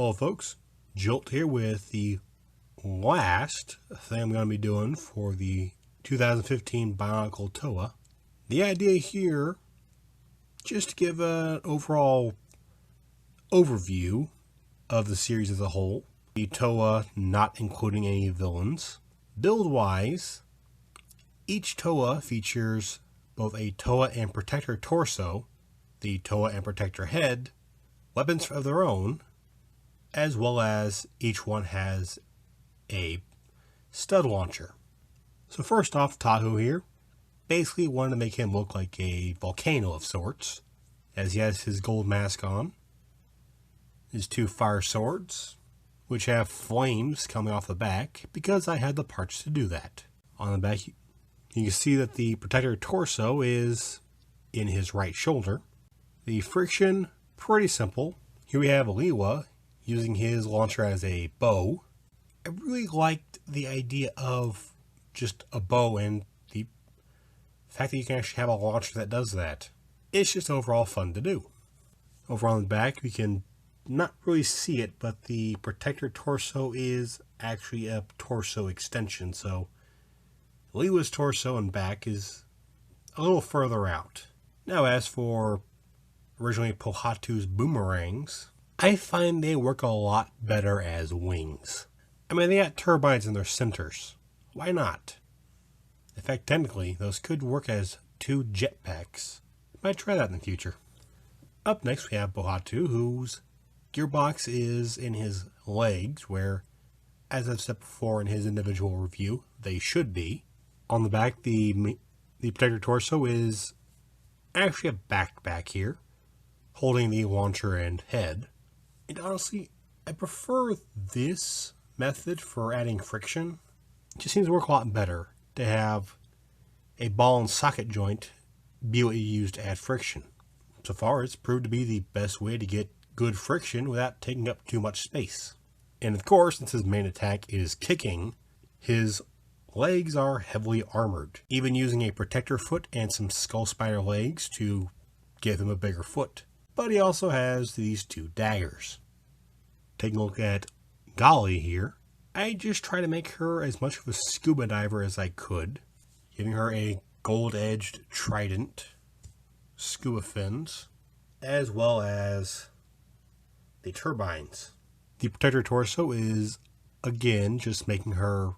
Hello folks, Jolt here with the last thing I'm going to be doing for the 2015 Bionicle Toa. The idea here, just to give an overall overview of the series as a whole. The Toa not including any villains. Build-wise, each Toa features both a Toa and Protector torso, the Toa and Protector head, weapons of their own, as well as each one has a stud launcher. So first off, Tahu here basically wanted to make him look like a volcano of sorts, as he has his gold mask on, his two fire swords, which have flames coming off the back, because I had the parts to do that. On the back, you can see that the Protector torso is in his right shoulder. The friction, pretty simple. Here we have Liwa using his launcher as a bow. I really liked the idea of just a bow and the fact that you can actually have a launcher that does that. It's just overall fun to do. Over on the back, we can not really see it, but the Protector torso is actually a torso extension, so Liwa's torso and back is a little further out. Now, as for originally Pohatu's boomerangs, I find they work a lot better as wings. I mean, they got turbines in their centers. Why not? In fact, technically, those could work as two jetpacks. Might try that in the future. Up next, we have Pohatu, whose gearbox is in his legs, where, as I've said before in his individual review, they should be. On the back, the Protector torso is actually a backpack here, holding the launcher and head. And honestly, I prefer this method for adding friction. It just seems to work a lot better to have a ball and socket joint be what you use to add friction. So far, it's proved to be the best way to get good friction without taking up too much space. And of course, since his main attack is kicking, his legs are heavily armored, even using a Protector foot and some Skull Spider legs to give him a bigger foot. But he also has these two daggers. Taking a look at Gali here, I just try to make her as much of a scuba diver as I could, giving her a gold-edged trident, scuba fins, as well as the turbines. The Protector torso is, again, just making her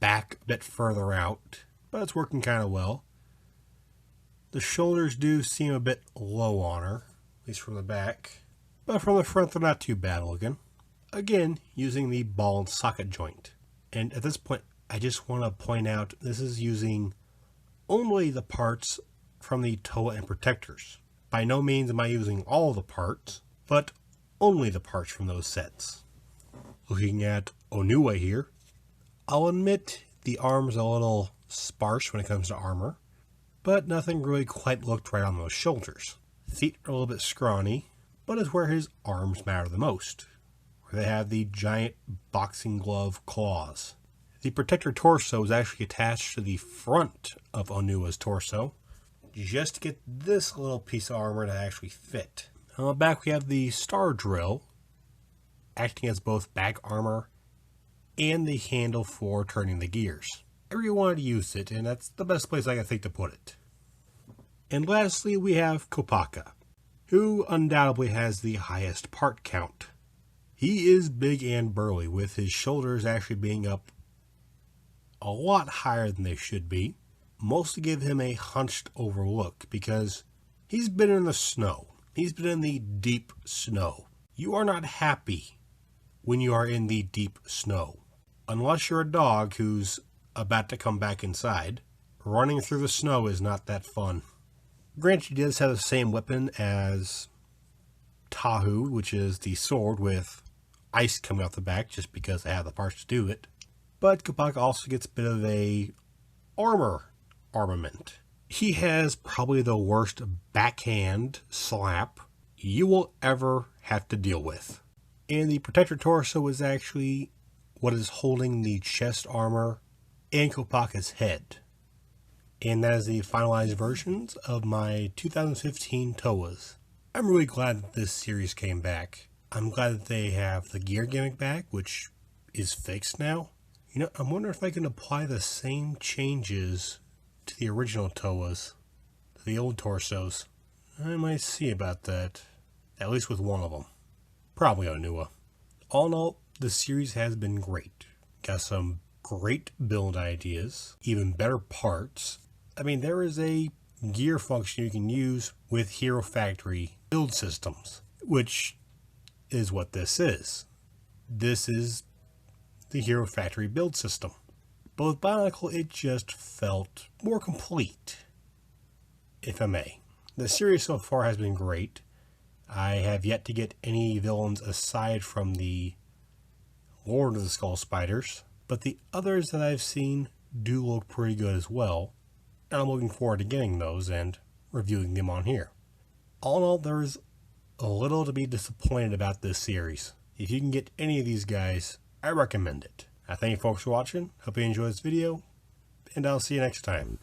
back a bit further out, but it's working kind of well. The shoulders do seem a bit low on her, at least from the back, but from the front they're not too bad looking. Again, using the ball and socket joint. And at this point, I just want to point out this is using only the parts from the Toa and Protectors. By no means am I using all the parts, but only the parts from those sets. Looking at Onuwa here, I'll admit the arm's a little sparse when it comes to armor, but nothing really quite looked right on those shoulders. Feet are a little bit scrawny, but is where his arms matter the most, where they have the giant boxing glove claws. The Protector torso is actually attached to the front of Onuwa's torso, just to get this little piece of armor to actually fit. On the back we have the Star Drill, acting as both back armor and the handle for turning the gears. I really wanted to use it, and that's the best place I can think to put it. And lastly, we have Kopaka, who undoubtedly has the highest part count. He is big and burly, with his shoulders actually being up a lot higher than they should be, mostly give him a hunched over look because he's been in the snow. He's been in the deep snow. You are not happy when you are in the deep snow. Unless you're a dog who's about to come back inside, running through the snow is not that fun. Granted, he does have the same weapon as Tahu, which is the sword with ice coming off the back, just because I have the parts to do it. But Kopaka also gets a bit of a armament. He has probably the worst backhand slap you will ever have to deal with. And the Protector torso is actually what is holding the chest armor and Kopaka's head. And that is the finalized versions of my 2015 Toas. I'm really glad that this series came back. I'm glad that they have the gear gimmick back, which is fixed now. You know, I'm wondering if I can apply the same changes to the original Towas, to the old torsos. I might see about that, at least with one of them. Probably on Nua. All in all, the series has been great. Got some great build ideas, even better parts. I mean, there is a gear function you can use with Hero Factory build systems, which is what this is. This is the Hero Factory build system. But with Bionicle, it just felt more complete, if I may. The series so far has been great. I have yet to get any villains aside from the Lord of the Skull Spiders, but the others that I've seen do look pretty good as well, and I'm looking forward to getting those and reviewing them on here. All in all, there's a little to be disappointed about this series. If you can get any of these guys, I recommend it. I thank you folks for watching, hope you enjoyed this video, and I'll see you next time.